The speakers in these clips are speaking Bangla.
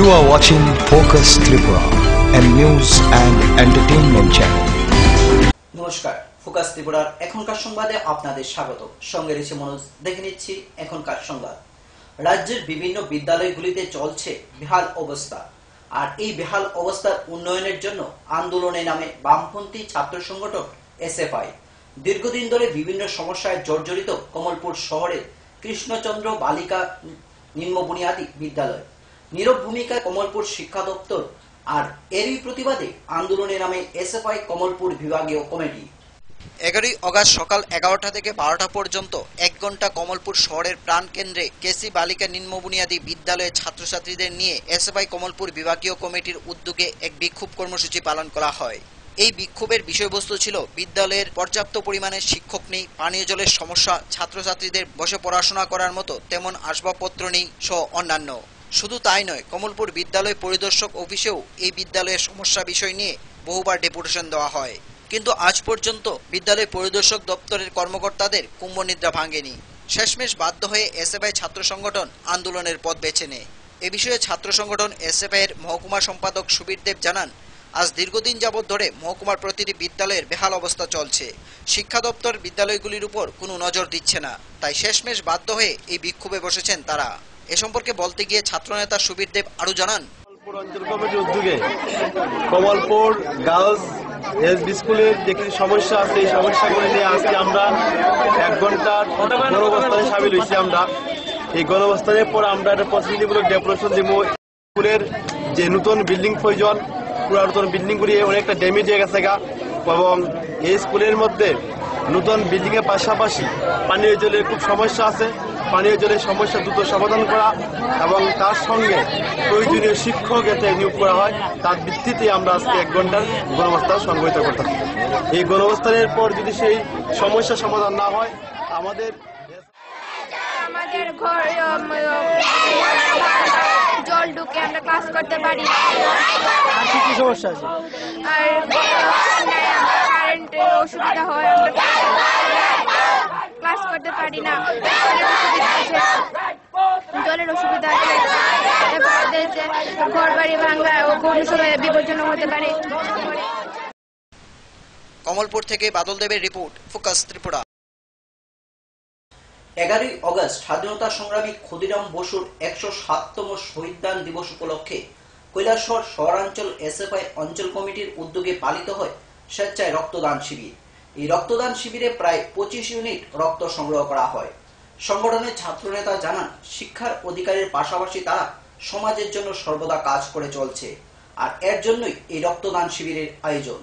You are watching Focus Tripura, a news and entertainment channel. নমস্কার, ফোকাস ত্রিপুরার এখনকার সংবাদে আপনাদের স্বাগত। সঙ্গে রয়েছে মনোজ। দেখে নিচ্ছি এখনকার সংবাদ। রাজ্যের বিভিন্ন বিদ্যালয়গুলিতে চলছে বেহাল অবস্থা, আর এই বেহাল অবস্থার উন্নয়নের জন্য আন্দোলনে নামে বামপন্থী ছাত্র সংগঠন এসএফআই। দীর্ঘদিন ধরে বিভিন্ন সমস্যায় জর্জরিত কমলপুর শহরের কৃষ্ণচন্দ্র বালিকা নিম্ন বুনিয়াদী বিদ্যালয় নীরব ভূমিকায় কমলপুর শিক্ষা দপ্তর, আর এরই প্রতিবাদে আন্দোলনে নামে এসএফআই কমলপুর বিভাগীয় কমিটি। 11 অগাস্ট সকাল 11টা থেকে 12টা পর্যন্ত 1 ঘন্টা কমলপুর শহরের প্রাণকেন্দ্রে কেসি বালিকা নিম্ন বুনিয়াদী বিদ্যালয়ের ছাত্রছাত্রীদের নিয়ে এসএফআই কমলপুর বিভাগীয় কমিটির উদ্যোগে এক বিক্ষোভ কর্মসূচি পালন করা হয়। এই বিক্ষোভের বিষয়বস্তু ছিল বিদ্যালয়ের পর্যাপ্ত পরিমাণে শিক্ষক নেই, পানীয় জলের সমস্যা, ছাত্রছাত্রীদের বসে পড়াশোনা করার মতো তেমন আসবাবপত্র নেই সহ অন্যান্য। শুধু তাই নয়, কমলপুর বিদ্যালয় পরিদর্শক অফিসেও এই বিদ্যালয়ের সমস্যা বিষয় নিয়ে বহুবার ডেপুটেশন দেওয়া হয়, কিন্তু আজ পর্যন্ত বিদ্যালয় পরিদর্শক দপ্তরের কর্মকর্তাদের কুম্ভনিদ্রা ভাঙেনি। শেষমেশ বাধ্য হয়ে এসএফআই ছাত্র সংগঠন আন্দোলনের পথ বেছে নেয়। এ বিষয়ে ছাত্র সংগঠন এসএফআই এর মহকুমা সম্পাদক সুবীর দেব জানান, আজ দীর্ঘদিন যাবৎ ধরে মহকুমার প্রতিটি বিদ্যালয়ের বেহাল অবস্থা চলছে। শিক্ষা দপ্তর বিদ্যালয়গুলির উপর কোনো নজর দিচ্ছে না, তাই শেষমেশ বাধ্য হয়ে এই বিক্ষোভে বসেছেন তারা। এ সম্পর্কে বলতে গিয়ে ছাত্রনেতা সুবীর দেব আরো জানান, কমলপুর অঞ্চল কমিটির উদ্যোগে কমলপুর গার্লস এসবি স্কুলের যে কিছু সমস্যা আছে, এই সমস্যাগুলি নিয়ে আজকে আমরা 1 ঘন্টার গণঅবস্থানে সামিল হয়েছি। আমরা এই গণঅবস্থানের পর আমরা একটা প্রতিনিধিমূলক ডেপুটেশন দিব। স্কুলের যে নতুন বিল্ডিং প্রয়োজন, পুরাতন বিল্ডিংগুলি অনেকটা ড্যামেজ হয়ে গেছে এবং এই স্কুলের মধ্যে নতুন বিল্ডিং এর পাশাপাশি পানীয় জলের খুব সমস্যা আছে। পানীয় জলের সমস্যা দ্রুত সমাধান করা এবং তার সঙ্গে প্রয়োজনীয় শিক্ষক যাতে নিয়োগ করা হয়, তার ভিত্তিতে আমরা আজকে 1 ঘন্টার গণঅবস্থান সংগঠিত করতাম। এই গণঅবস্থানের পর যদি সেই সমস্যা সমাধান না হয়, আমাদের ঘর জল ঢুকে আমরা ক্লাস করতে পারি না। কি সমস্যা আছে? আর কারেন্টের অসুবিধা হয়, আমরা ক্লাস করতে পারি না। জলের অসুবিধা আছে, ঘর বাড়ি ভাঙা ও কোনো সময় বিপজ্জনক হতে পারে। কমলপুর থেকে বাদল দেবের রিপোর্ট, ফোকাস ত্রিপুরা। 11 অগস্ট স্বাধীনতা সংগ্রামী ক্ষুদিরাম বসুর 107তম শহীদদান দিবস উপলক্ষে কৈলাসহর শহরাঞ্চল এসএফআই অঞ্চল কমিটির উদ্যোগে পালিত হয় স্বেচ্ছায় রক্তদান শিবির। এই রক্তদান শিবিরে প্রায় 25 ইউনিট রক্ত সংগ্রহ করা হয়। সংগঠনের ছাত্রনেতা জানান, শিক্ষার অধিকারের পাশাপাশি তারা সমাজের জন্য সর্বদা কাজ করে চলছে, আর এর জন্যই এই রক্তদান শিবিরের আয়োজন।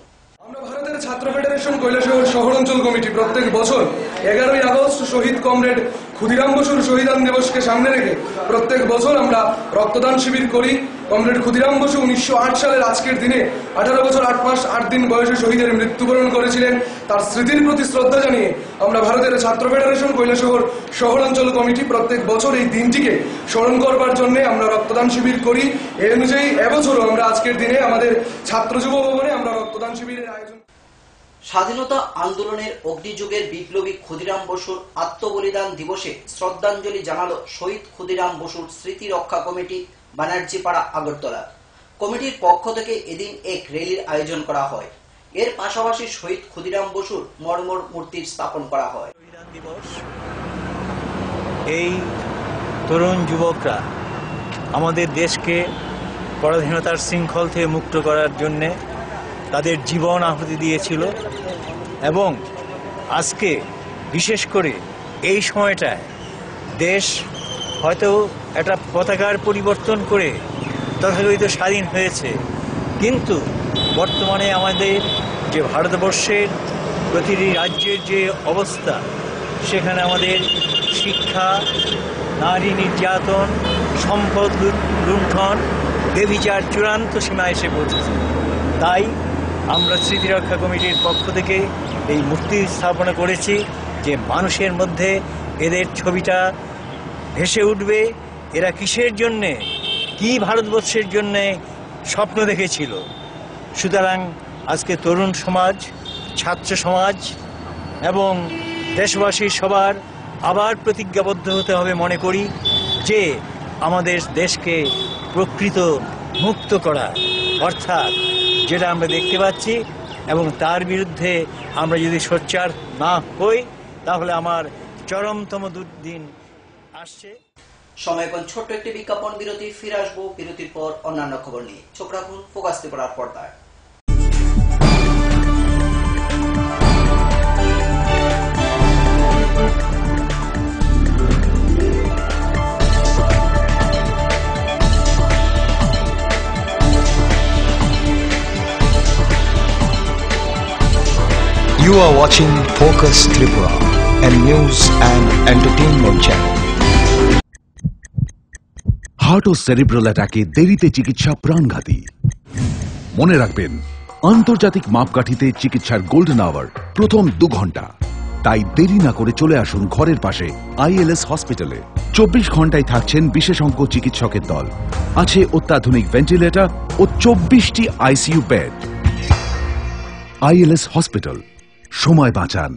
আমরা ভারতের ছাত্র ফেডারেশন কৈলাসহর শহরাঞ্চল কমিটি প্রত্যেক বছর 11 আগস্ট শহীদ কমরেড ক্ষুদিরাম বসুর শহীদান দিবসকে সামনে রেখে প্রত্যেক বছর আমরা রক্তদান শিবির করি। কমরেড ক্ষুদিরাম বসু 1908 সালের আজকের দিনে 18 বছর 8 মাস 8 দিন বয়সে শহীদের মৃত্যুবরণ করেছিলেন। তার স্মৃতির প্রতি শ্রদ্ধা জানিয়ে আমরা ভারতের ছাত্র ফেডারেশন কৈলাসহর শহরাঞ্চল কমিটি প্রত্যেক বছর এই দিনটিকে স্মরণ করবার জন্য আমরা রক্তদান শিবির করি। এই অনুযায়ী এবছরও আমরা আজকের দিনে আমাদের ছাত্র যুব ভবনে আমরা রক্তদান শিবিরের আয়োজন। স্বাধীনতা আন্দোলনের অগ্নিযুগের বিপ্লবী ক্ষুদিরাম বসুর আত্মবলিদান দিবসে শ্রদ্ধাঞ্জলি জানালো শহীদ ক্ষুদিরাম বসুর স্মৃতি রক্ষা কমিটি, বানার্জিপাড়া, আগরতলা। কমিটির পক্ষ থেকে এদিন এক র্যালির আয়োজন করা হয়। এর পাশাপাশি শহীদ ক্ষুদিরাম বসুর মর্মর মূর্তির স্থাপন করা হয়। এই তরুণ যুবকরা আমাদের দেশকে পরাধীনতার শৃঙ্খল থেকে মুক্ত করার জন্যে তাদের জীবন আহুতি দিয়েছিল, এবং আজকে বিশেষ করে এই সময়টায় দেশ হয়তো একটা পতাকার পরিবর্তন করে তথাকথিত স্বাধীন হয়েছে, কিন্তু বর্তমানে আমাদের যে ভারতবর্ষের প্রতিটি রাজ্যের যে অবস্থা, সেখানে আমাদের শিক্ষা, নারী নির্যাতন, সম্পদ লুণ্ঠন, বেবিচার চূড়ান্ত সীমায় এসে পৌঁছেছে। তাই আমরা স্মৃতিরক্ষা কমিটির পক্ষ থেকে এই মূর্তি স্থাপনা করেছি, যে মানুষের মধ্যে এদের ছবিটা ভেসে উঠবে, এরা কিসের জন্যে, কি ভারতবর্ষের জন্যে স্বপ্ন দেখেছিল। সুতরাং আজকে তরুণ সমাজ, ছাত্র সমাজ এবং দেশবাসী সবার আবার প্রতিজ্ঞাবদ্ধ হতে হবে মনে করি, যে আমাদের দেশকে প্রকৃত মুক্ত করা, অর্থাৎ যেটা আমরা দেখতে পাচ্ছি, এবং তার বিরুদ্ধে আমরা যদি সোচ্চার না হই তাহলে আমার চরমতম দুর্দিন আসছে। সময় এখন ছোট্ট একটি বিজ্ঞাপন বিরতি, ফিরে আসবো বিরতির পর অন্যান্য খবর নিয়ে। চোখ রাখুন ফোকাস ত্রিপুরার পর্দায়। You are watching Focus Tripura, a news and entertainment channel. Heart ও সেরিব্রাল অ্যাটাকে দেরিতে চিকিৎসা প্রাণঘাতী। মনে রাখবেন, আন্তর্জাতিক মাপকাঠিতে চিকিৎসার গোল্ডেন আওয়ার প্রথম 2 ঘন্টা। তাই দেরি না করে চলে আসুন ঘরের পাশে ILS হসপিটালে। 24 ঘন্টায় থাকছেন বিশেষজ্ঞ চিকিৎসকের দল, আছে অত্যাধুনিক ভেন্টিলেটর ও 24টি ICU বেড। ILS হসপিটাল, সময় বাঁচান,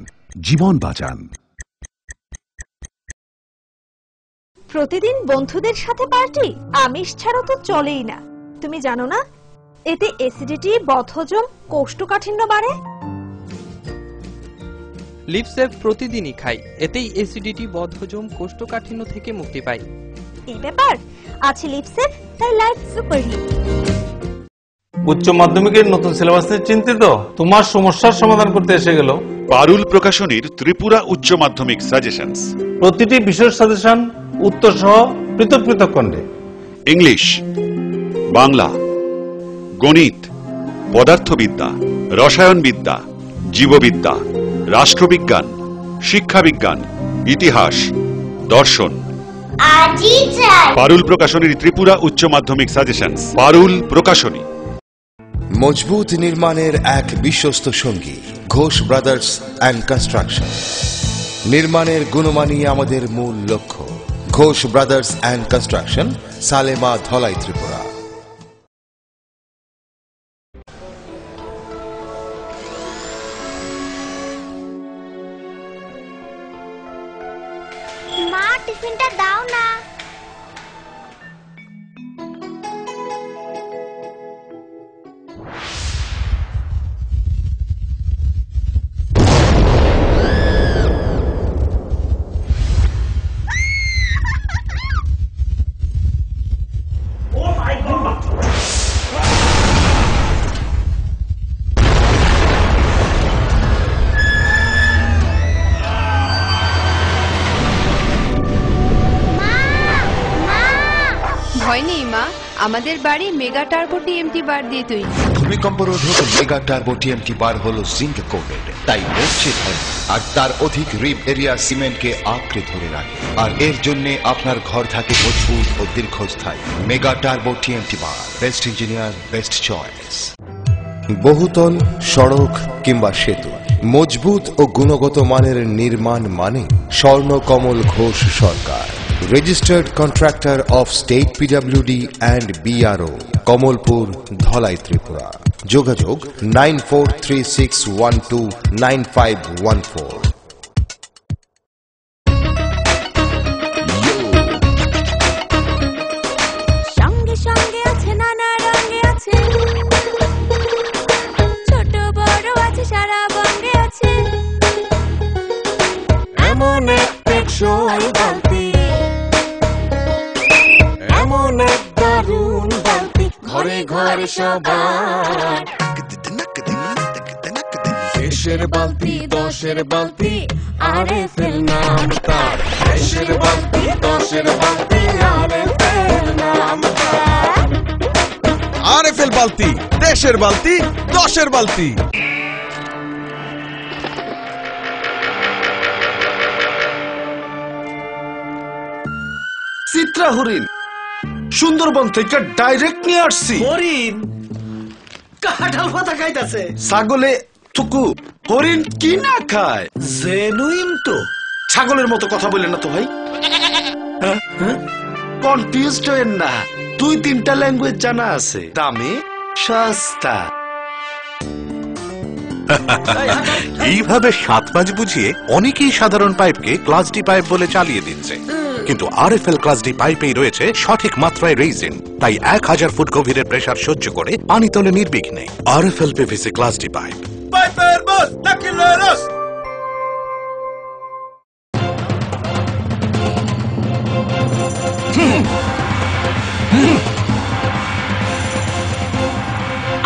জীবন বাঁচান। প্রতিদিন বন্ধুদের সাথে পার্টি, আমিষ ছাড়া তো চলেই না। তুমি জানো না এতে অ্যাসিডিটি, বদহজম, কোষ্ঠকাঠিন্য বাড়ে। লিপসেভ প্রতিদিনই খাই, এতেই অ্যাসিডিটি, বদহজম, কোষ্ঠকাঠিন্য থেকে মুক্তি পাই। এই ব্যাপার আছে লিপসেভ, তাই লাইফ সুপার হিট। উচ্চ মাধ্যমিকের নতুন সিলেবাস নিয়ে চিন্তিত? তোমার সমস্যার সমাধান করতে এসে গেল পারুল প্রকাশনীর ত্রিপুরা উচ্চ মাধ্যমিক সাজেশনস। প্রতিটি বিষয়ের সাজেশন উত্তর সহ পৃথক পৃথক খণ্ডে। ইংলিশ, বাংলা, গণিত, পদার্থবিদ্যা, রসায়নবিদ্যা, জীববিদ্যা, রাষ্ট্রবিজ্ঞান, শিক্ষাবিজ্ঞান, ইতিহাস, দর্শন। পারুল প্রকাশনীর ত্রিপুরা উচ্চ মাধ্যমিক সাজেশনস। পারুল প্রকাশনী। মজবুত নির্মাণের এক বিশ্বস্ত সঙ্গী ঘোষ ব্রাদার্স অ্যান্ড কনস্ট্রাকশন। নির্মাণের গুণমানই আমাদের মূল লক্ষ্য। Ghosh brothers and construction, Salema, Dhalai, Tripura. মা, টিফিনটা দাও না। ভয় নেই মা, আমাদের বাড়ি মেগা টার্বো TMT বার দিয়ে তৈরি। ভূমিকম্প রোধক মেগা টার্বো TMT বার হলো জিঙ্ক কোটেড, তাই নড়ছে হয় আর তার অধিক রিব এরিয়া সিমেন্টকে আঁকড়ে ধরে রাখে। আর এর জন্য আপনার ঘর থাকে মজবুত ও দীর্ঘস্থায়ী। মেগা টার্বো TMT বার, বেস্ট ইঞ্জিনিয়ার, বেস্ট চয়েস। বহুতল, সড়ক কিংবা সেতু, মজবুত ও গুণগত মানের নির্মাণ মানে Swarnakamal Ghosh Sarkar, registered contractor of state PWD and BRO, Kamalpur, Dhalai, Tripura. যোগাযোগ 9436129514। সঙ্গে সঙ্গে আছে, নানা রঙে আছে, ছোট বড় আছে, সারা বঙ্গে আছে। এমন এক টেকসই বালতি, এমন এক দারুণ বালতি, ঘরে ঘরে সবার। দেশের বালতি, দশের বালতি, RFL নাম তার। দেশের বালতি, দশের বালতি, RFL নাম তার। RFL বালতি, দেশের বালতি, দশের বালতি। চিত্রা হরিণ সুন্দরবন থেকে ডাইরেক্ট নিয়ে আসছি। হরিণ কাঁঠাল পাতা খাইতাছে। ছাগলে থুকু, হরিণ কি না খায়? জেনুইন তো। ছাগলের মতো কথা বললেন না তো ভাই। কনফিউজড হয়েন না, 2-3টা ল্যাঙ্গুয়েজ জানা আছে, দামে সস্তা। এইভাবে 7 মাস বুঝিয়ে অনেকেই সাধারণ পাইপকে ক্লাস ডি পাইপ বলে চালিয়ে দিচ্ছে। কিন্তু RFL ক্লাস ডি পাইপেই রয়েছে সঠিক মাত্রায় রেইজিন, তাই 1000 ফুট গভীরের প্রেসার সহ্য করে পানি তোলে নির্বিঘ্নে। RFL PVC class D pipe. পাইপের বস দাখিলের রস।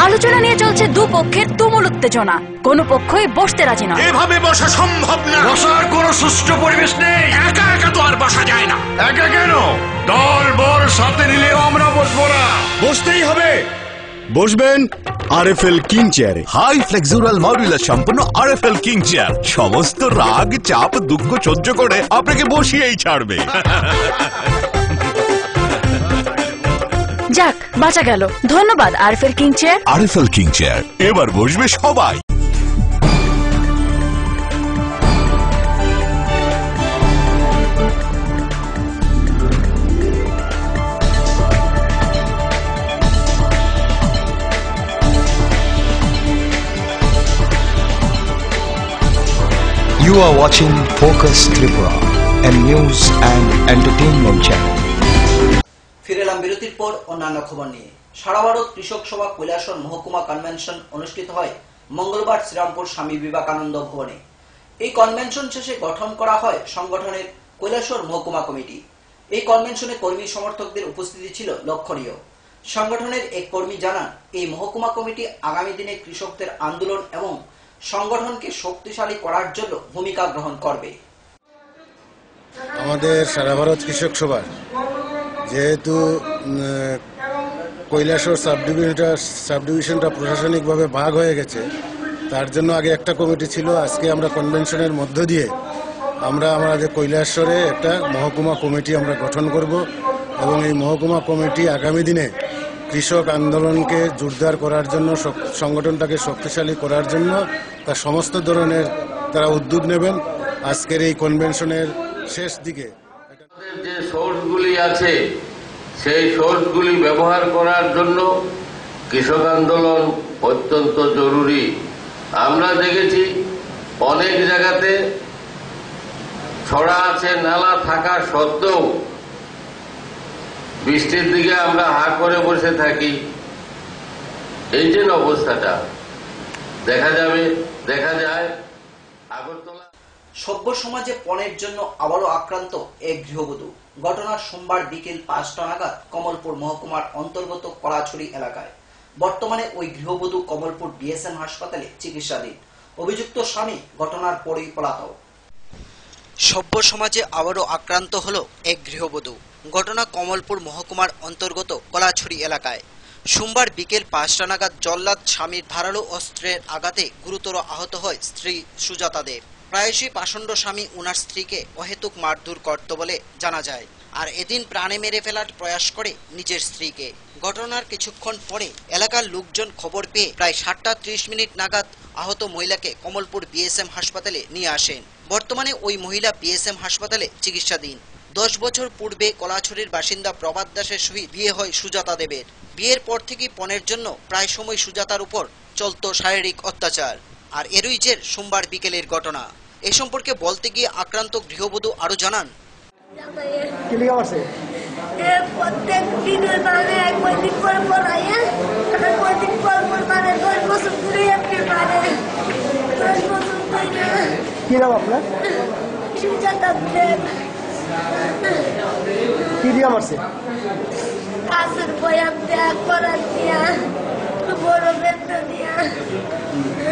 আলোচনা নিয়ে চলছে দুপক্ষের তুমুল উত্তেজনা, কোনো পক্ষই বসতে রাজি নয়। এভাবে বসা সম্ভব না, বসার কোনো সুষ্ঠু পরিবেশ নেই। একা একা তো আর বসা যায় না। একা কেন, দল বল সাথে নিলেও আমরা বসবো না, বসতেই হবে। বসবেন RFL কিং চেয়ারে। হাই ফ্লেক্সুরাল মডুলার সম্পন্ন RFL কিং চেয়ার সমস্ত রাগ চাপ দুঃখ সহ্য করে আপনাকে বসিয়েই ছাড়বে। যাক, বাঁচা গেল। ধন্যবাদ RFL king chair. RFL king chair, এবার বসবে সবাই। You are watching Focus Tripura, a news and entertainment channel. ফিরে এলাম বিরতির পর অন্যান্য খবর নিয়ে। সারা ভারত কৃষক সভা কৈলাসহর মহকুমা কনভেনশন অনুষ্ঠিত হয় মঙ্গলবার শ্রীরামপুর স্বামী বিবেকানন্দ ভবনে। এই কনভেনশন শেষে গঠন করা হয় সংগঠনের কৈলাসহর মহকুমা কমিটি। এই কনভেনশনে কর্মী সমর্থকদের উপস্থিতি ছিল লক্ষণীয়। সংগঠনের এক কর্মী জানান, এই মহকুমা কমিটি আগামী দিনে কৃষকদের আন্দোলন এবং সংগঠনকে শক্তিশালী করার জন্য ভূমিকা গ্রহণ করবে। আমাদের সারা ভারত কৃষক সভা যেহেতু কৈলাসহর সাবডিভিশনটা প্রশাসনিকভাবে ভাগ হয়ে গেছে, তার জন্য আগে একটা কমিটি ছিল। আজকে আমরা কনভেনশনের মধ্য দিয়ে আমরা আমাদের কৈলাসহরে একটা মহকুমা কমিটি আমরা গঠন করব এবং এই মহকুমা কমিটি আগামী দিনে কৃষক আন্দোলনকে জোরদার করার জন্য, সংগঠনটাকে শক্তিশালী করার জন্য তার সমস্ত ধরনের তারা উদ্যোগ নেবেন। আজকের এই কনভেনশনের শেষ দিকে যে সোর্সগুলি আছে সেই সোর্সগুলি ব্যবহার করার জন্য কৃষক আন্দোলন অত্যন্ত জরুরি। আমরা দেখেছি অনেক জায়গাতে ছড়া আছে নালা থাকা সত্ত্বেও বৃষ্টির দিকে আমরা হা করে বসে থাকি। এই যে অবস্থাটা দেখা যায় আগরতলা। সভ্য সমাজে পণের জন্য আবারও আক্রান্ত এক গৃহবধূ। ঘটনা সোমবার বিকেল 5টা নাগাদ কমলপুর মহকুমার অন্তর্গত কলাছড়ি এলাকায়। বর্তমানে ওই গৃহবধূ কমলপুর BSM হাসপাতালে চিকিৎসাধীন। অভিযুক্ত স্বামী ঘটনার পরেই পলাতক। সভ্য সমাজে আবারও আক্রান্ত হলো এক গৃহবধূ। ঘটনা কমলপুর মহকুমার অন্তর্গত কলাছড়ি এলাকায়। সোমবার বিকেল 5টা নাগাদ জল্লাদ স্বামীর ধারালো অস্ত্রের আঘাতে গুরুতর আহত হয় স্ত্রী সুজাতা দেব। প্রায়শই পাষণ্ড স্বামী উনার স্ত্রীকে অহেতুক মারধর করত বলে জানা যায়, আর এদিন প্রাণে মেরে ফেলার প্রয়াস করে নিজের স্ত্রীকে। ঘটনার কিছুক্ষণ পরে এলাকার লোকজন খবর পেয়ে প্রায় 7:30 নাগাদ আহত মহিলাকে কমলপুর BSM হাসপাতালে নিয়ে আসেন। বর্তমানে ওই মহিলা BSM হাসপাতালে চিকিৎসাধীন। 10 বছর পূর্বে কলাছড়ির বাসিন্দা প্রভাত দাসের সহিত বিয়ে হয় সুজাতা দেবের। বিয়ের পর থেকেই পণের জন্য প্রায় সময় সুজাতার উপর চলত শারীরিক অত্যাচার, আর এরই জের সোমবার বিকেলের ঘটনা। এ সম্পর্কে বলতে গিয়ে আক্রান্ত গৃহবধূ আরো জানান, প্রত্যেক দিনের মানে একদিন পর পর আইয়া কয়েকদিন পর পর মানে 10 বছর ঘুরে আপনি মানে 10 বছর তাই না। কি নাম আপনার? সুজাতা দেব। কি দিয়া মারছে? কাছের বয়াম দেয়া করার দিয়া বড় বেতন দিয়া।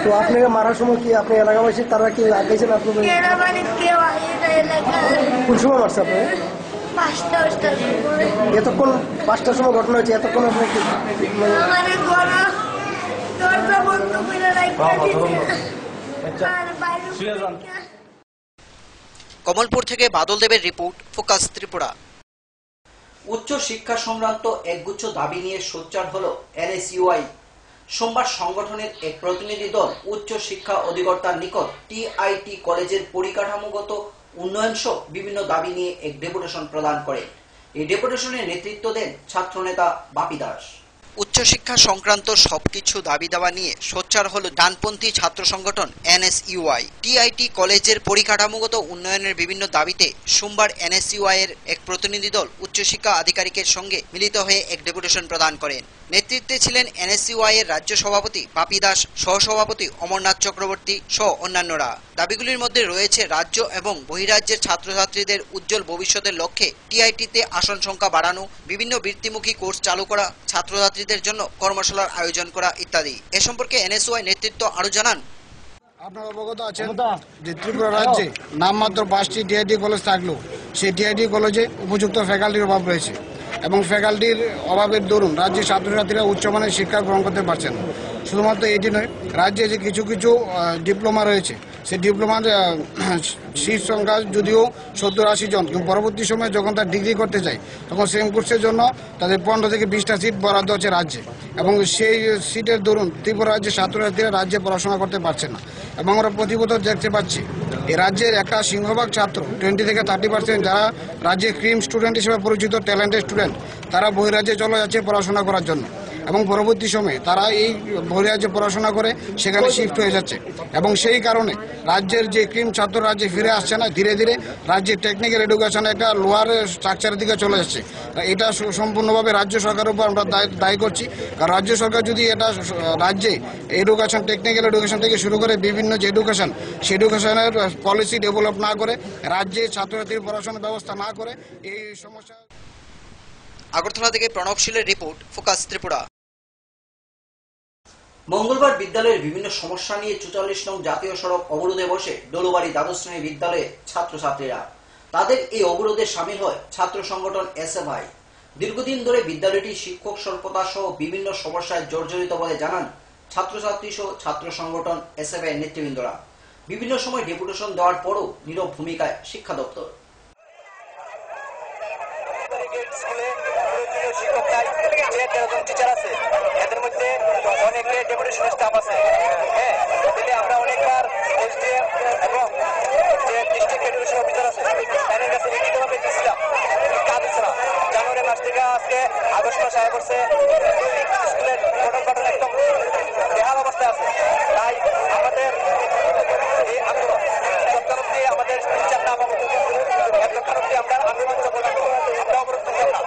তো আপনাকে মারার সময় কি আপনি এলাকাবাসী তারা কি লাগাইছেন আপনাদের? এরা মানে কেউ আইয়ে না এলাকার। কোন সময় মারছে আপনাকে? 5টার সময়। এতক্ষণ 5টার সময় ঘটনা হয়েছে, এতক্ষণ আপনি কি মানে ঘরে দরজা বন্ধ করে রাখা দিছে আর বাইরে। কমলপুর থেকে বাদল দেবের রিপোর্ট, ফোকাস ত্রিপুরা। উচ্চ শিক্ষা সংক্রান্ত একগুচ্ছ দাবি নিয়ে সোচ্চার হল NSUI। সোমবার সংগঠনের এক প্রতিনিধি দল উচ্চ শিক্ষা অধিকর্তার নিকট TIT কলেজের পরিকাঠামোগত উন্নয়ন সহ বিভিন্ন দাবি নিয়ে এক ডেপুটেশন প্রদান করে। এই ডেপুটেশনের নেতৃত্ব দেন ছাত্রনেতা বাপি দাস। উচ্চশিক্ষা সংক্রান্ত সবকিছু দাবি দাওয়া নিয়ে সোচ্চার হলো ডানপন্থী ছাত্র সংগঠন এনএসইউআই। টিআইটি কলেজের পরিকাঠামোগত উন্নয়নের বিভিন্ন দাবিতে সোমবার এনএসইউআই এর এক প্রতিনিধি দল উচ্চশিক্ষা আধিকারিকের সঙ্গে মিলিত হয়ে এক ডেপুটেশন প্রদান করেন। নেতৃত্বে ছিলেন এনএসইউআই এর রাজ্য সভাপতি বাপি দাস, সহসভাপতি অমরনাথ চক্রবর্তী সহ অন্যান্যরা। দাবিগুলির মধ্যে রয়েছে রাজ্য এবং বহিরাজ্যের ছাত্রছাত্রীদের উজ্জ্বল ভবিষ্যতের লক্ষ্যে টিআইটিতে আসন সংখ্যা বাড়ানো, বিভিন্ন বৃত্তিমুখী কোর্স চালু করা, ছাত্রছাত্রীদের জন্য কর্মশালার আয়োজন করা ইত্যাদি। এ সম্পর্কে এনএসইউআই নেতৃত্ব আরো জানান, আপনারা অবগত আছেন যে ত্রিপুরা রাজ্যে নামমাত্র 5টি টিআইটি কলেজ থাকলেও সেই টিআইটি কলেজে উপযুক্ত ফ্যাকাল্টির অভাব রয়েছে এবং ফ্যাকাল্টির অভাবের দরুন রাজ্যের ছাত্রছাত্রীরা উচ্চমানের শিক্ষা গ্রহণ করতে পারছেন না। শুধুমাত্র এটি নয়, রাজ্যে যে কিছু কিছু ডিপ্লোমা রয়েছে সেই ডিপ্লোমার সিট সংখ্যা যদিও 70-80 জন, কিন্তু পরবর্তী সময়ে যখন তার ডিগ্রি করতে যায় তখন সেম কোর্সের জন্য তাদের 15 থেকে 20টা সিট বরাদ্দ হচ্ছে রাজ্যে এবং সেই সিটের দরুন ত্রিপুরা রাজ্যের ছাত্রছাত্রীরা রাজ্যে পড়াশোনা করতে পারছে না। এবং আমরা প্রতিবছর দেখতে পাচ্ছি এই রাজ্যের একটা সিংহভাগ ছাত্র 20 থেকে 30% যারা রাজ্যের ক্রিম স্টুডেন্ট হিসেবে পরিচিত ট্যালেন্টেড স্টুডেন্ট, তারা বহিরাজ্যে চলে যাচ্ছে পড়াশোনা করার জন্য এবং পরবর্তী সময়ে তারা এই বহিরাজ্যে পড়াশোনা করে সেখানে শিফট হয়ে যাচ্ছে এবং সেই কারণে রাজ্যের যে ক্রিম ছাত্র রাজ্যে ফিরে আসছে না, ধীরে ধীরে রাজ্যের টেকনিক্যাল এডুকেশন একটা লোয়ার স্ট্রাকচারের দিকে চলে যাচ্ছে। এটা সম্পূর্ণভাবে রাজ্য সরকারের উপর আমরা দায়ী করছি, কারণ রাজ্য সরকার যদি এটা রাজ্যে এডুকেশন, টেকনিক্যাল এডুকেশন থেকে শুরু করে বিভিন্ন যে এডুকেশন, সেই এডুকেশনের পলিসি ডেভেলপ না করে, রাজ্যে ছাত্রছাত্রীর পড়াশোনার ব্যবস্থা না করে এই সমস্যা। আগরতলা থেকে প্রণবশীলের রিপোর্ট, ফোকাস ত্রিপুরা। মঙ্গলবার বিদ্যালয়ের বিভিন্ন সমস্যা নিয়ে 44 নং জাতীয় সড়ক অবরোধে বসে ডলুবাড়ি দ্বাদশ শ্রেণী বিদ্যালয়ের ছাত্রছাত্রীরা। তাদের এই অবরোধে সামিল হয় ছাত্র সংগঠন এসএফআই। দীর্ঘদিন ধরে বিদ্যালয়টি শিক্ষক স্বল্পতা সহ বিভিন্ন সমস্যায় জর্জরিত বলে জানান ছাত্রছাত্রী সহ ছাত্র সংগঠন এসএফআই এর নেতৃবৃন্দরা। বিভিন্ন সময় ডেপুটেশন দেওয়ার পরও নীরব ভূমিকায় শিক্ষা দপ্তর। এদের মধ্যে অনেক ডেপুটেশন স্টাফ আছে। আমরা অনেকবার এসডিএম এবং যে ডিস্ট্রিক্ট এডুকেশন অফিসার আছে তাদের কাছে লিখিতভাবে দিয়েছিলাম, কাজ হচ্ছে না। জানুয়ারি মাস থেকে আজকে আগস্ট মাস আয় করছে, স্কুলের পঠন পাঠন একদম বেহাল অবস্থায় আছে। তাই আমাদের এই আন্দোলন তরফ দিয়ে আমাদের টিচার না পাবো, এত তরফ দিয়ে আমরা আন্দোলন করবো, আমরা অবরোধ করতাম না।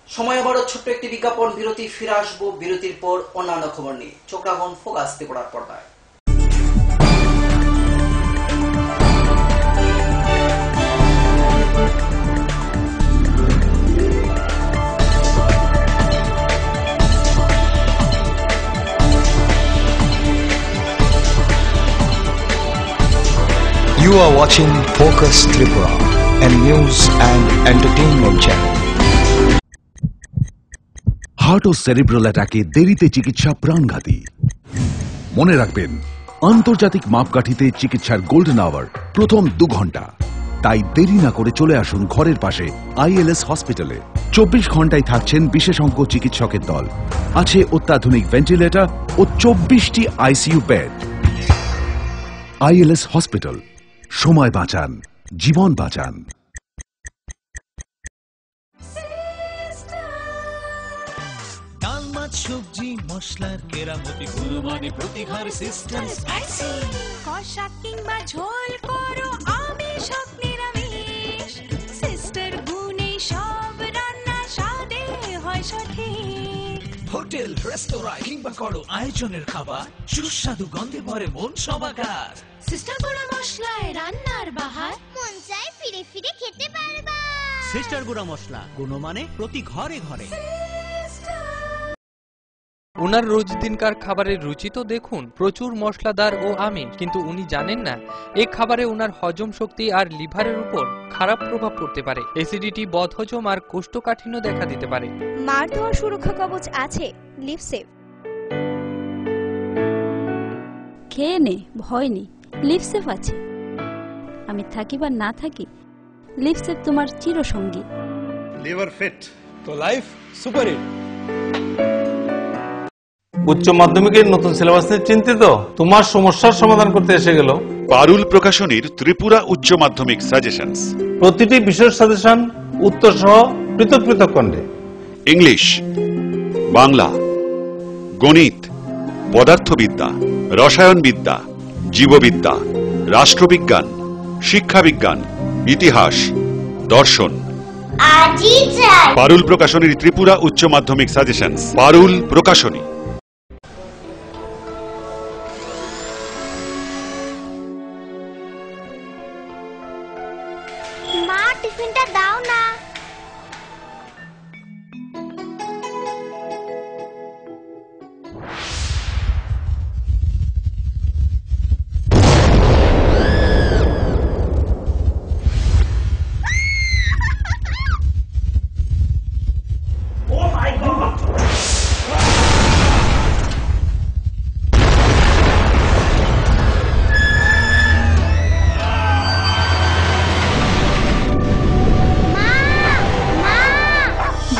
সময় আবারও ছোট্ট একটি বিজ্ঞাপন বিরতি, ফিরে আসবো বিরতির পর অন্যান্য খবর নিয়ে। চোখ রাখুন ফোকাস ত্রিপুরার পর্দায়। You are watching Focus Tripura, a news and entertainment channel. Heart ও সেরিব্রাল অ্যাটাকে দেরিতে চিকিৎসা প্রাণঘাতী। মনে রাখবেন, আন্তর্জাতিক মাপকাঠিতে চিকিৎসার গোল্ডেন আওয়ার প্রথম 2 ঘন্টা। তাই দেরি না করে চলে আসুন ঘরের পাশে আইএলএস হসপিটালে। 24 ঘন্টায় থাকছেন বিশেষজ্ঞ চিকিৎসকের দল, আছে অত্যাধুনিক ভেন্টিলেটর ও 24টি আইসিইউ বেড। আইএলএস হসপিটাল, সময় বাঁচান, জীবন বাঁচান। সবজি মশলার কেরামতি গুণমানে প্রতিঘার সিস্টেম স্পাইসি, কষা কিংবা ঝোল করো আমিষ হোক নিরামিষ, সিস্টার গুণে সব রান্না স্বাদে হয় সঠিক। হোটেল, রেস্তোরাঁ কিংবা করো আয়োজনের খাবার, সুস্বাদু গন্ধে ভরে মন সবাকার। সিস্টার গুঁড়ো মশলায় রান্নার বাহার, মন চাই ধীরে খেতে পারবা। সিস্টার গুঁড়া মশলা, গুণমানে প্রতি ঘরে ঘরে। ওনার রোজ দিনকার খাবারের রুচি তো দেখুন, প্রচুর মশলাদার ও আমিষ, কিন্তু উনি জানেন না এই খাবারে ওনার হজম শক্তি আর লিভারের উপর খারাপ প্রভাব পড়তে পারে। অ্যাসিডিটি, বদহজম আর কোষ্ঠকাঠিন্য দেখা দিতে পারে। মার দেওয়া সুরক্ষা কবচ আছে লিভসেভ। খেয়ে নে, ভয় নেই, লিভসেভ আছে। আমি থাকি বা না থাকি, লিভসেভ তোমার চিরসঙ্গী। লিভার ফিট তো লাইফ সুপার হিট। উচ্চ মাধ্যমিকের নতুন সিলেবাস নিয়ে চিন্তিত? তোমার সমস্যার সমাধান করতে এসে গেল পারুল প্রকাশনীর ত্রিপুরা উচ্চ মাধ্যমিক সাজেশনস। প্রতিটি বিষয়ের সাজেশন উত্তর সহ পৃথক পৃথক খণ্ডে। ইংলিশ, বাংলা, গণিত, পদার্থবিদ্যা, রসায়নবিদ্যা, জীববিদ্যা, রাষ্ট্রবিজ্ঞান, শিক্ষাবিজ্ঞান, ইতিহাস, দর্শন। পারুল প্রকাশনীর ত্রিপুরা উচ্চ মাধ্যমিক সাজেশনস। পারুল প্রকাশনী। মা টিফিনটা দাও না।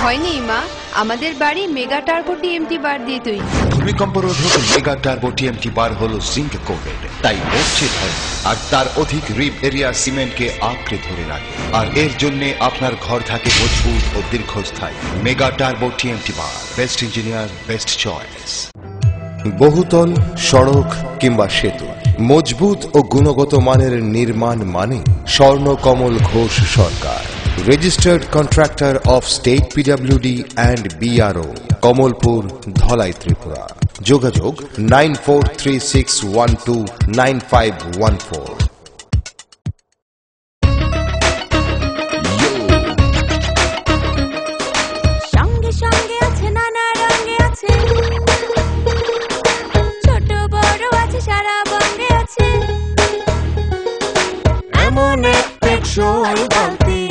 ভয় নেই মা, আমাদের বাড়ি মেগা টার্বো টিএমটি বার দিয়ে তৈরি। ভূমিকম্প রোধক মেগা টার্বো টিএমটি বার হলো জিঙ্ক কোটেড, তাই মরছে ভয় আর তার অধিক রিব এরিয়া সিমেন্টকে আঁকড়ে ধরে রাখে। আর এর জন্য আপনার ঘর থাকে মজবুত ও দীর্ঘস্থায়ী। মেগা টার্বো টিএমটি বার, বেস্ট ইঞ্জিনিয়ার, বেস্ট চয়েস। বহুতল, সড়ক কিংবা সেতু, মজবুত ও গুণগত মানের নির্মাণ মানে Swarnakamal Ghosh Sarkar, registered contractor of state PWD and BRO, Kamalpur, Dhalai, Tripura. যোগাযোগ 9436129514। সঙ্গে সঙ্গে আছে, নানা রঙে আছে, ছোট বড় আছে, সারা বঙ্গে আছে। এমন এক টেকসই বালতি,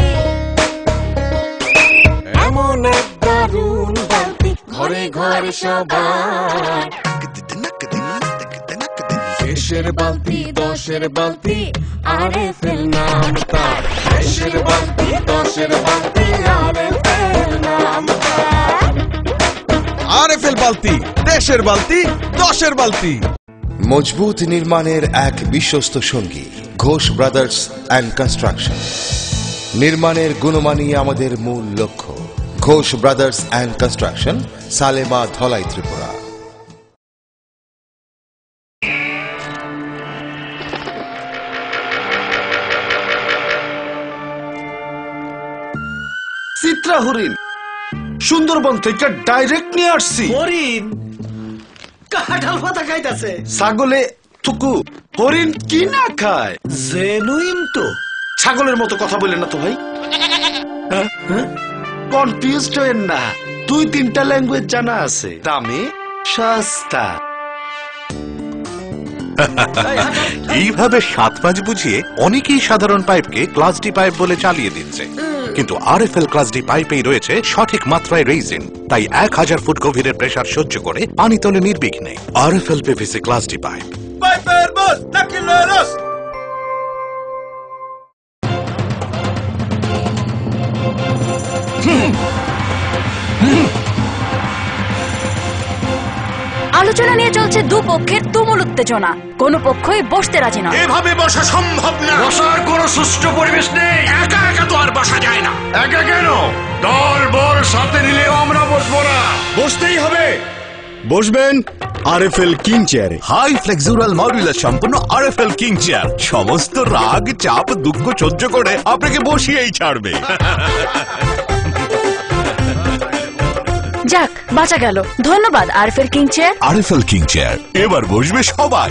এমন এক দারুণ বালতি, ঘরে ঘরে সবার। দেশের বালতি, দশের বালতি, আরএফএল নাম তার। দেশের বালতি, দশের বালতি, আরএফএল নাম তার। আরএফএল বালতি, দেশের বালতি, দশের বালতি। মজবুত নির্মাণের এক বিশ্বস্ত সঙ্গী, ঘোষ ব্রাদার্স অ্যান্ড কনস্ট্রাকশন। নির্মাণের গুণমানই আমাদের মূল লক্ষ্য। Ghosh brothers and construction, Salema, Dhalai, Tripura. Chitra হরিণ সুন্দরবন থেকে ডাইরেক্ট নিয়ে আসছি। হরিণ কাঁঠাল পাতা খাইতাছে। ছাগলে থুকু, হরিণ কি না খায়? জেনুইন তো। ছাগলের মতো কথা বলেন না তো ভাই। কনফিউজড হয়েন না, 2-3টা ল্যাঙ্গুয়েজ জানা আছে, দামে সস্তা। এইভাবে 7-5 বুঝিয়ে অনেকেই সাধারণ পাইপকে ক্লাস ডি পাইপ বলে চালিয়ে দিচ্ছে, কিন্তু আরএফএল ক্লাস ডি পাইপেই রয়েছে সঠিক মাত্রায় রেইজিন, তাই 1000 ফুট গভীরের প্রেসার সহ্য করে পানি তোলে নির্বিঘ্নে। RFL PVC class D pipe. পাইপের বস নাকিলেরস। আলোচনা নিয়ে চলছে দুপক্ষের তুমুল উত্তেজনা, কোনো পক্ষই বসতে রাজি নয়। এভাবে বসা সম্ভব না, বসার কোনো সুষ্ঠু পরিবেশ নেই। একা একা তো আর বসা যায় না। একা কেন, দল বল সাথে নিলেও আমরা বসবো না। বসতেই হবে। বসবেন আরএফএল কিং চেয়ারে। হাই ফ্লেক্সুরাল মডুলার সম্পন্ন আরএফএল কিং চেয়ার সমস্ত রাগ, চাপ, দুঃখ সহ্য করে আপনাকে বসিয়েই ছাড়বে। যাক, বাঁচা গেল। ধন্যবাদ RFL king chair. RFL king chair, এবার বসবে সবাই।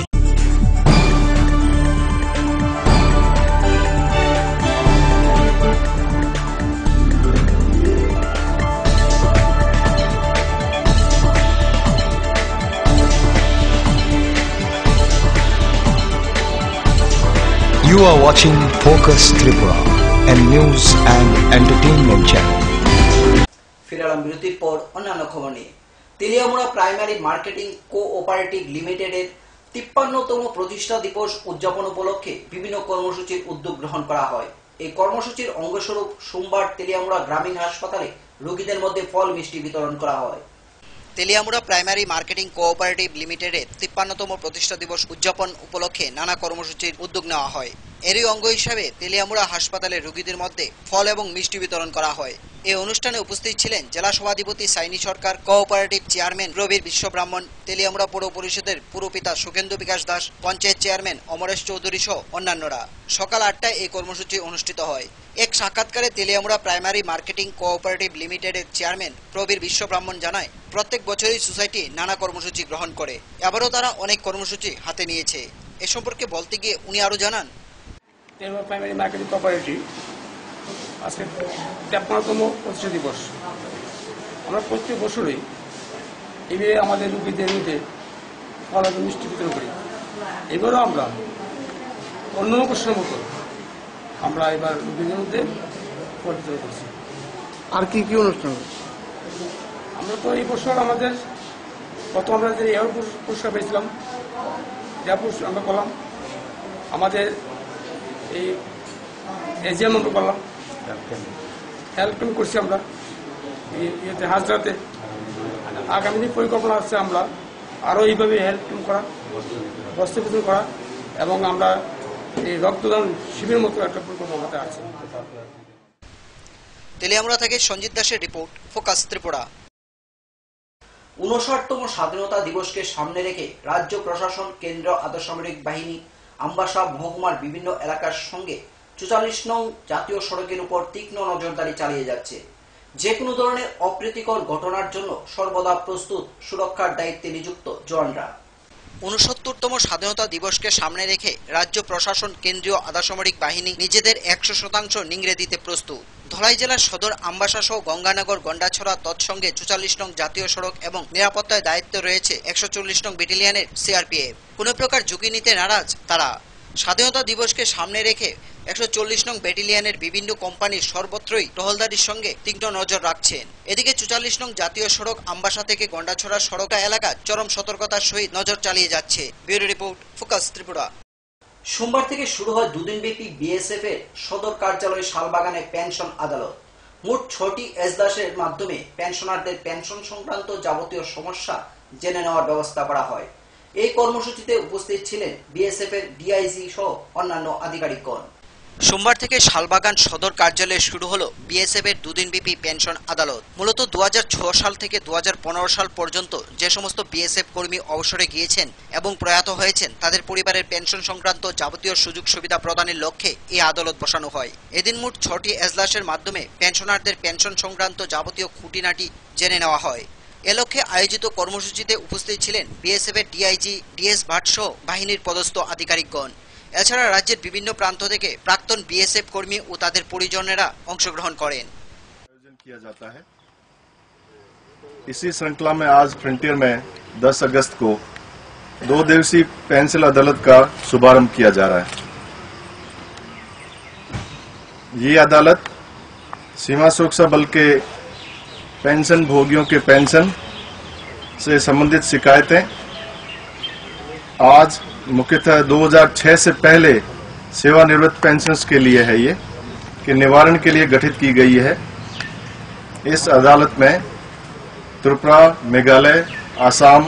You are watching Focus Tripura, a news and entertainment channel. ফিরালাম বিরতির পর অন্যান্য খবর নিয়ে। তেলিয়ামুড়া প্রাইমারি মার্কেটিং কোঅপারেটিভ লিমিটেডের 53তম প্রতিষ্ঠা দিবস উদযাপন উপলক্ষে বিভিন্ন কর্মসূচির উদ্যোগ গ্রহণ করা হয়। এই কর্মসূচির অঙ্গস্বরূপ সোমবার তেলিয়ামুড়া গ্রামীণ হাসপাতালে রোগীদের মধ্যে ফল মিষ্টি বিতরণ করা হয়। তেলিয়ামুড়া প্রাইমারি মার্কেটিং কোঅপারেটিভ লিমিটেডের 53তম প্রতিষ্ঠা দিবস উদযাপন উপলক্ষে নানা কর্মসূচির উদ্যোগ নেওয়া হয়। এরই অঙ্গ হিসাবে তেলিয়ামুড়া হাসপাতালে রোগীদের মধ্যে ফল এবং মিষ্টি বিতরণ করা হয়। এই অনুষ্ঠানে উপস্থিত ছিলেন জেলা সভাধিপতি সাইনি সরকার, কোঅপারেটিভ চেয়ারম্যান প্রবীর বিশ্বব্রাহ্মণ, তেলিয়ামুড়া পৌর পরিষদের পুরপিতা সুখেন্দু বিকাশ দাস, পঞ্চায়েত চেয়ারম্যান অমরেশ চৌধুরী সহ অন্যান্যরা। সকাল 8টায় এই কর্মসূচি অনুষ্ঠিত হয়। এক সাক্ষাৎকারে তেলিয়ামুড়া প্রাইমারি মার্কেটিং কোঅপারেটিভ লিমিটেডের চেয়ারম্যান প্রবীর বিশ্বব্রাহ্মণ জানায়, প্রত্যেক বছরই সোসাইটি নানা কর্মসূচি গ্রহণ করে, এবারও তারা অনেক কর্মসূচি হাতে নিয়েছে। এ সম্পর্কে বলতে গিয়ে উনি আরো জানান, তেলিয়ামুড়া প্রাইমারি মার্কেটিং কোঅপারেটিভ আজকে 53তম প্রতিষ্ঠা দিবস। আমরা প্রত্যেক বছরই এইভাবে আমাদের রোগীদের মধ্যে ফল এবং মিষ্টি বিতরণ করি। এবারও আমরা অন্য বছরের মতো আমরা এবার রোগীদের মধ্যে ফল বিতরণ করছি। আর কি কি অনুষ্ঠান? আমরা তো এই বছর আমাদের প্রথম আমরা যে এয়ার পুরস্কার পেয়েছিলাম, যা পুরস্কার আমরা করলাম, আমাদের এই এজিএম আমরা করলাম, হেল্প ক্যাম্প করছি আমরা ইয়েতে হাজরাতে। আগামী দিন পরিকল্পনা আছে আমরা আরও এইভাবে হেল্প ক্যাম্প করা, বস্ত্র বিতরণ করা এবং আমরা এই রক্তদান শিবির মতো একটা পরিকল্পনাতে আছে। তেলিয়ামুড়া থেকে সঞ্জিত দাসের রিপোর্ট, ফোকাস ত্রিপুরা। 59তম স্বাধীনতা দিবসকে সামনে রেখে রাজ্য প্রশাসন, কেন্দ্র আধসামরিক বাহিনী আমবাসা মহকুমার বিভিন্ন এলাকার সঙ্গে 44 নং জাতীয় সড়কের উপর তীক্ষ্ণ নজরদারি চালিয়ে যাচ্ছে। যে কোনো ধরনের অপ্রীতিকর ঘটনার জন্য সর্বদা প্রস্তুত, সুরক্ষার দায়িত্বে নিযুক্ত জওয়ানরা। 69তম স্বাধীনতা দিবসকে সামনে রেখে রাজ্য প্রশাসন, কেন্দ্রীয় আধাসামরিক বাহিনী নিজেদের 100% নিংড়ে দিতে প্রস্তুত। ধলাই জেলার সদর আমবাসা সহ গঙ্গানগর, গন্ডাছড়া তৎসঙ্গে 44 নং জাতীয় সড়ক এবং নিরাপত্তায় দায়িত্ব রয়েছে 140 নং ব্যাটালিয়নের সিআরপিএফ। কোনো প্রকার ঝুঁকি নিতে নারাজ তারা। স্বাধীনতা দিবসকে সামনে রেখে 140 নং ব্যাটালিয়নের বিভিন্ন কোম্পানির সর্বত্রই টহলদারির সঙ্গে তীক্ষ্ণ নজর রাখছেন। এদিকে 44 নং জাতীয় সড়ক আমবাসা থেকে গন্ডাছড়া সড়ক এলাকা চরম সতর্কতার সহিত নজর চালিয়ে যাচ্ছে। Bureau report, focus Tripura. সোমবার থেকে শুরু হয় দুদিনব্যাপী বিএসএফ এর সদর কার্যালয় শালবাগানে পেনশন আদালত। মোট 6টি এজলাসের মাধ্যমে পেনশনারদের পেনশন সংক্রান্ত যাবতীয় সমস্যা জেনে নেওয়ার ব্যবস্থা করা হয়। এই কর্মসূচিতে উপস্থিত ছিলেন বিএসএফ এর ডিআইজি সহ অন্যান্য আধিকারিকগণ। সোমবার থেকে শালবাগান সদর কার্যালয়ে শুরু হলো বিএসএফ এর দুদিনব্যাপী পেনশন আদালত। মূলত 2006 সাল থেকে 2015 সাল পর্যন্ত যে সমস্ত বিএসএফ কর্মী অবসরে গিয়েছেন এবং প্রয়াত হয়েছেন তাদের পরিবারের পেনশন সংক্রান্ত যাবতীয় সুযোগ সুবিধা প্রদানের লক্ষ্যে এই আদালত বসানো হয়। এদিন মোট 6টি এজলাসের মাধ্যমে পেনশনারদের পেনশন সংক্রান্ত যাবতীয় খুঁটিনাটি জেনে নেওয়া হয়। এ লক্ষ্যে আয়োজিত কর্মসূচিতে উপস্থিত ছিলেন বিএসএফ এর ডিআইজি ডিএস ভাট সহ বাহিনীর পদস্থ আধিকারিকগণ। এছাড়া রাজ্যের বিভিন্ন প্রান্ত থেকে প্রাক্তন বিএসএফ কর্মী ও তাদের পরিজনেরা অংশগ্রহণ করেন। इसी श्रृंखला में आज फ्रंटियर में 10 अगस्त को 2 दिवसीय पेंशन अदालत का शुभारंभ किया जा रहा है। ये अदालत सीमा सुरक्षा बल के पेंशन भोगियों के पेंशन से संबंधित शिकायतें आज मुख्यतः 2006 से पहले सेवानिवृत्त पेंशनर्स के लिए है, ये के निवारण के लिए गठित की गई है। इस अदालत में त्रिपुरा, मेघालय, आसाम,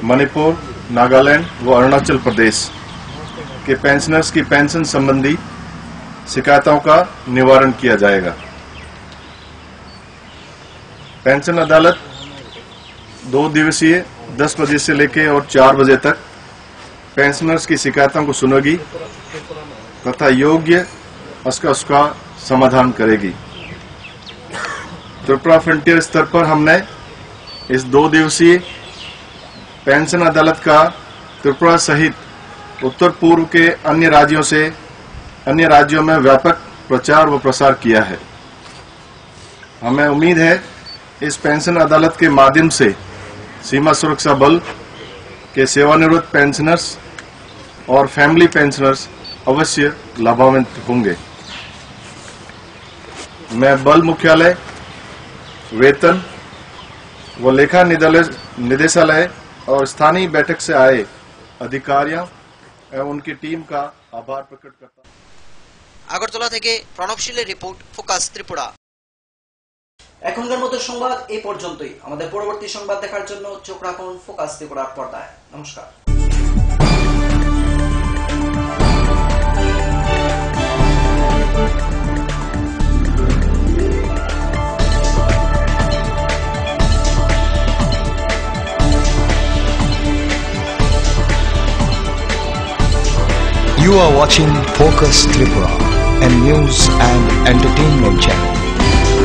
मणिपुर, नागालैंड व अरुणाचल प्रदेश के पेंशनर्स की पेंशन संबंधी शिकायतों का निवारण किया जाएगा। पेंशन अदालत 2 दिवसीय 10 बजे से लेकर और 4 बजे तक पेंशनर्स की शिकायतों को सुनेगी तथा योग्य उसका समाधान करेगी। त्रिपुरा फ्रंटियर स्तर पर हमने इस 2 दिवसीय पेंशन अदालत का त्रिपुरा सहित उत्तर पूर्व के अन्य राज्यों में व्यापक प्रचार व प्रसार किया है। हमें उम्मीद है इस पेंशन अदालत के माध्यम से सीमा सुरक्षा बल के सेवानिवृत्त पेंशनर्स और फैमिली पेंशनर्स अवश्य लाभान्वित होंगे। मैं बल मुख्यालय, वेतन व लेखा निदेशालय और स्थानीय बैठक से आए अधिकारियों एवं उनकी टीम का आभार प्रकट करता हूं। আগরতলা থেকে প্রণবশীলের রিপোর্ট, ফোকাস ত্রিপুরা। এখনকার মতো সংবাদ এই পর্যন্তই। আমাদের পরবর্তী সংবাদ দেখার জন্য চোখ রাখুন ফোকাস ত্রিপুরার পর্দায়। নমস্কার। You are watching Focus Tripura, a news and entertainment